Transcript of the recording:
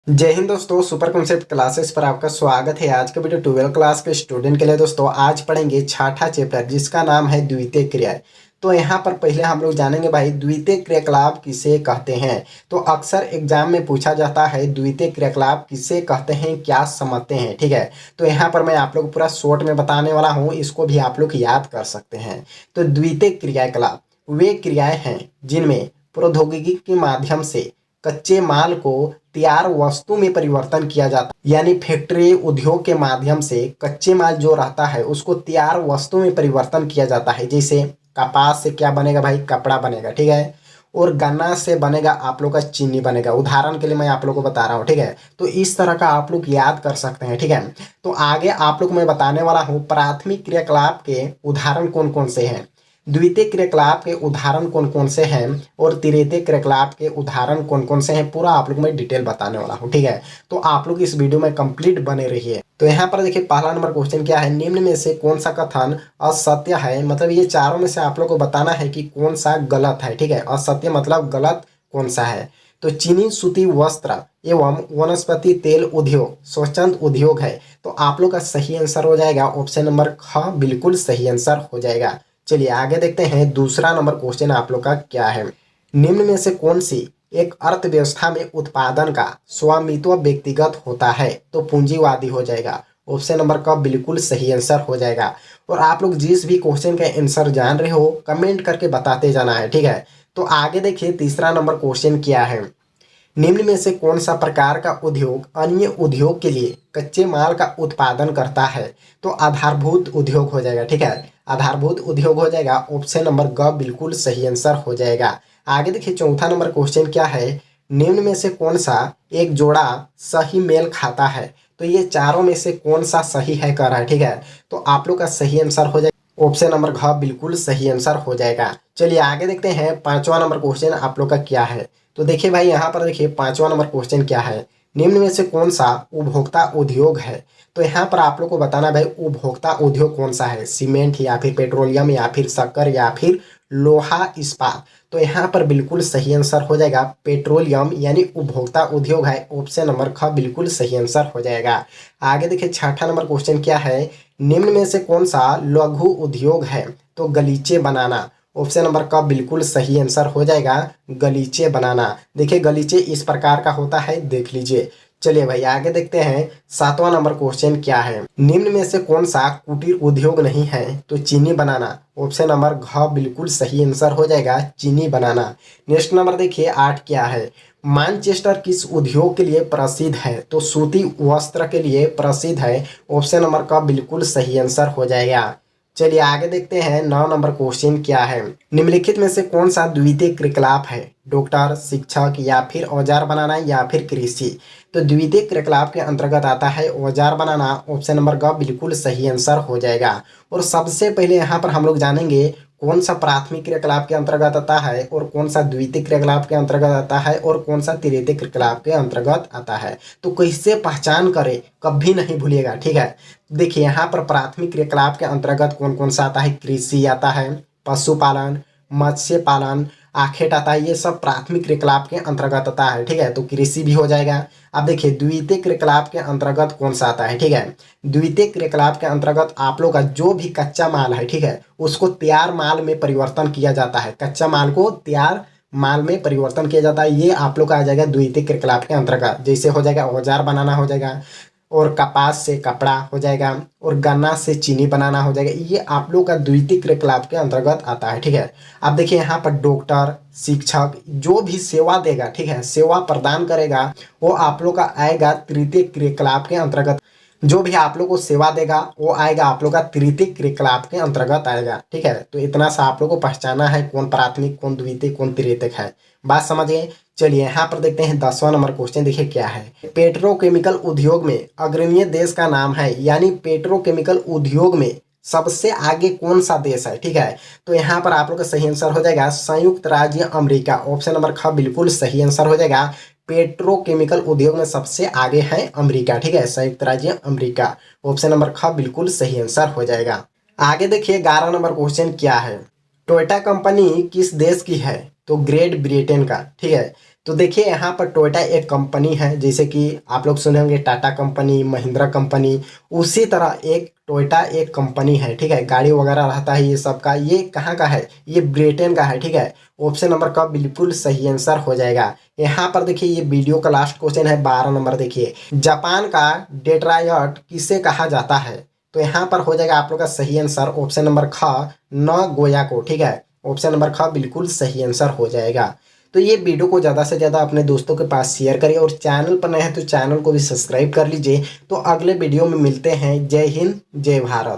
जय हिंद दोस्तों, super concept classes पर आपका स्वागत है। आज का वीडियो 12th क्लास के स्टूडेंट के लिए दोस्तों आज पढ़ेंगे छठा चैप्टर जिसका नाम है द्वितीय क्रिया। तो यहाँ पर पहले हम लोग जानेंगे भाई द्वितीय क्रियाकलाप किसे कहते हैं। तो अक्सर एग्जाम में पूछा जाता है द्वितीय क्रियाकलाप किसे कहते हैं, क्या समझते हैं। ठीक है, तो यहाँ पर मैं आप लोग पूरा शॉर्ट में बताने वाला हूँ, इसको भी आप लोग याद कर सकते हैं। तो द्वितीय क्रियाकलाप वे क्रियाएं हैं जिनमें प्रौद्योगिकी के माध्यम से कच्चे माल को तैयार वस्तु में परिवर्तन किया जाता है। यानी फैक्ट्री उद्योग के माध्यम से कच्चे माल जो रहता है उसको तैयार वस्तु में परिवर्तन किया जाता है। जैसे कपास से क्या बनेगा भाई, कपड़ा बनेगा। ठीक है, और गन्ना से बनेगा आप लोग का चीनी बनेगा। उदाहरण के लिए मैं आप लोग को बता रहा हूँ। ठीक है, तो इस तरह का आप लोग याद कर सकते हैं। ठीक है, तो आगे आप लोग मैं बताने वाला हूँ प्राथमिक क्रियाकलाप के उदाहरण कौन कौन से हैं, द्वितीय क्रियाकलाप के उदाहरण कौन कौन से हैं और तृतीय क्रियाकलाप के उदाहरण कौन कौन से हैं, पूरा आप लोग मैं डिटेल बताने वाला हूँ। ठीक है, तो आप लोग इस वीडियो में कंप्लीट बने रहिए। तो यहाँ पर देखिए पहला नंबर क्वेश्चन क्या है, निम्न में से कौन सा कथन असत्य है। मतलब ये चारों में से आप लोग को बताना है कि कौन सा गलत है। ठीक है, असत्य मतलब गलत कौन सा है। तो चीनी सूती वस्त्र एवं वनस्पति तेल उद्योग स्वच्छंद उद्योग है। तो आप लोग का सही आंसर हो जाएगा ऑप्शन नंबर ख, बिल्कुल सही आंसर हो जाएगा। चलिए आगे देखते हैं दूसरा नंबर क्वेश्चन आप लोग का क्या है, निम्न में से कौन सी एक अर्थव्यवस्था में उत्पादन का स्वामित्व व्यक्तिगत होता है। तो पूंजीवादी हो जाएगा। ऑप्शन नंबर का बिल्कुल सही आंसर हो जाएगा। और आप लोग जिस भी क्वेश्चन का आंसर जान रहे हो कमेंट करके बताते जाना है। ठीक है, तो आगे देखिए तीसरा नंबर क्वेश्चन क्या है, निम्न में से कौन सा प्रकार का उद्योग अन्य उद्योग के लिए कच्चे माल का उत्पादन करता है। तो आधारभूत उद्योग हो जाएगा। ठीक है, आधारभूत उद्योग हो जाएगा। ऑप्शन नंबर ग बिल्कुल सही आंसर हो जाएगा। आगे देखिए चौथा नंबर क्वेश्चन क्या है, निम्न में से कौन सा एक जोड़ा सही मेल खाता है। तो ये चारों में से कौन सा सही है कह रहा है। ठीक है, तो आप लोग का सही आंसर हो जाएगा ऑप्शन नंबर घ, बिल्कुल सही आंसर हो जाएगा। चलिए आगे देखते हैं पांचवा नंबर क्वेश्चन आप लोग का क्या है। तो देखिए भाई यहाँ पर देखिए पांचवा नंबर क्वेश्चन क्या है, निम्न में से कौन सा उपभोक्ता उद्योग है। तो यहाँ पर आप लोग को बताना भाई उपभोक्ता उद्योग कौन सा है, सीमेंट या फिर पेट्रोलियम या फिर शक्कर या फिर लोहा इस्पात। तो यहाँ पर बिल्कुल सही आंसर हो जाएगा पेट्रोलियम, यानी उपभोक्ता उद्योग है। ऑप्शन नंबर ख बिल्कुल सही आंसर हो जाएगा। आगे देखिए छठा नंबर क्वेश्चन क्या है, निम्न में से कौन सा लघु उद्योग है। तो गलीचे बनाना। ऑप्शन नंबर का बिल्कुल सही आंसर हो जाएगा गलीचे बनाना। देखिए गलीचे इस प्रकार का होता है, देख लीजिए। चलिए भाई आगे देखते हैं सातवां नंबर क्वेश्चन क्या है, निम्न में से कौन सा कुटीर उद्योग नहीं है। तो चीनी बनाना। ऑप्शन नंबर घ बिल्कुल सही आंसर हो जाएगा चीनी बनाना। नेक्स्ट नंबर देखिए आठ क्या है, मानचेस्टर किस उद्योग के लिए प्रसिद्ध है। तो सूती वस्त्र के लिए प्रसिद्ध है। ऑप्शन नंबर का बिल्कुल सही आंसर हो जाएगा। चलिए आगे देखते हैं नौ नंबर क्वेश्चन क्या है, निम्नलिखित में से कौन सा द्वितीय क्रियाकलाप है, डॉक्टर, शिक्षक या फिर औजार बनाना या फिर कृषि। तो द्वितीय क्रियाकलाप के अंतर्गत आता है औजार बनाना। ऑप्शन नंबर ग बिल्कुल सही आंसर हो जाएगा। और सबसे पहले यहाँ पर हम लोग जानेंगे कौन सा प्राथमिक क्रियाकलाप के अंतर्गत आता है और कौन सा द्वितीय क्रियाकलाप के अंतर्गत आता है और कौन सा तृतीय क्रियाकलाप के अंतर्गत आता है। तो कैसे पहचान करें कभी नहीं भूलिएगा। ठीक है, देखिए यहाँ पर प्राथमिक क्रियाकलाप के अंतर्गत कौन कौन सा आता है, कृषि आता है, पशुपालन, मत्स्य पालन, आखेट आता है। ये सब प्राथमिक क्रियाकलाप के अंतर्गत आता है। ठीक है, तो कृषि भी हो जाएगा। अब देखिए द्वितीय क्रियाकलाप के अंतर्गत कौन सा आता है। ठीक है, द्वितीय क्रियाकलाप के अंतर्गत आप लोग का जो भी कच्चा माल है, ठीक है, उसको तैयार माल में परिवर्तन किया जाता है। कच्चा माल को तैयार माल में परिवर्तन किया जाता है, ये आप लोग का आ जाएगा द्वितीय क्रियाकलाप के अंतर्गत। जैसे हो जाएगा औजार बनाना हो जाएगा, और कपास से कपड़ा हो जाएगा, और गन्ना से चीनी बनाना हो जाएगा। ये आप लोग का द्वितीय क्रियाकलाप के अंतर्गत आता है। ठीक है, अब देखिए यहाँ पर डॉक्टर, शिक्षक जो भी सेवा देगा, ठीक है, सेवा प्रदान करेगा, वो आप लोग का आएगा तृतीय क्रियाकलाप के अंतर्गत। जो भी आप लोग को सेवा देगा वो आएगा आप लोग का तृतीय क्रियाकलाप के अंतर्गत आएगा। ठीक है, तो इतना सा आप लोग को पहचाना है कौन प्राथमिक, कौन द्वितीय, कौन तृतीय है। बात समझिए। चलिए यहाँ पर देखते हैं 10वां नंबर क्वेश्चन। देखिए क्या है, पेट्रोकेमिकल उद्योग में अग्रणीय देश का नाम है, यानी पेट्रोकेमिकल उद्योग में सबसे आगे कौन सा देश है। ठीक है, तो यहाँ पर आप लोग का सही आंसर हो जाएगा संयुक्त राज्य अमेरिका। ऑप्शन नंबर ख बिल्कुल सही आंसर हो जाएगा। पेट्रोकेमिकल उद्योग में सबसे आगे है अमेरिका। ठीक है, संयुक्त राज्य अमेरिका। ऑप्शन नंबर ख बिल्कुल सही आंसर हो जाएगा। आगे देखिए 11 नंबर क्वेश्चन क्या है, टोयोटा कंपनी किस देश की है। तो ग्रेट ब्रिटेन का। ठीक है, तो देखिए यहाँ पर टोयोटा एक कंपनी है, जैसे कि आप लोग सुने होंगे टाटा कंपनी, महिंद्रा कंपनी, उसी तरह एक टोयोटा एक कंपनी है। ठीक है, गाड़ी वगैरह रहता है ये सब का। ये कहाँ का है? ये ब्रिटेन का है। ठीक है, ऑप्शन नंबर का बिल्कुल सही आंसर हो जाएगा। यहाँ पर देखिए ये वीडियो का लास्ट क्वेश्चन है 12 नंबर। देखिए जापान का डेट्रॉयट किसे कहा जाता है? तो यहाँ पर हो जाएगा आप लोग का सही आंसर ऑप्शन नंबर ख, नगोया को। ठीक है, ऑप्शन नंबर ख बिल्कुल सही आंसर हो जाएगा। तो ये वीडियो को ज़्यादा से ज़्यादा अपने दोस्तों के पास शेयर करिए और चैनल पर नए हैं तो चैनल को भी सब्सक्राइब कर लीजिए। तो अगले वीडियो में मिलते हैं। जय हिंद, जय भारत।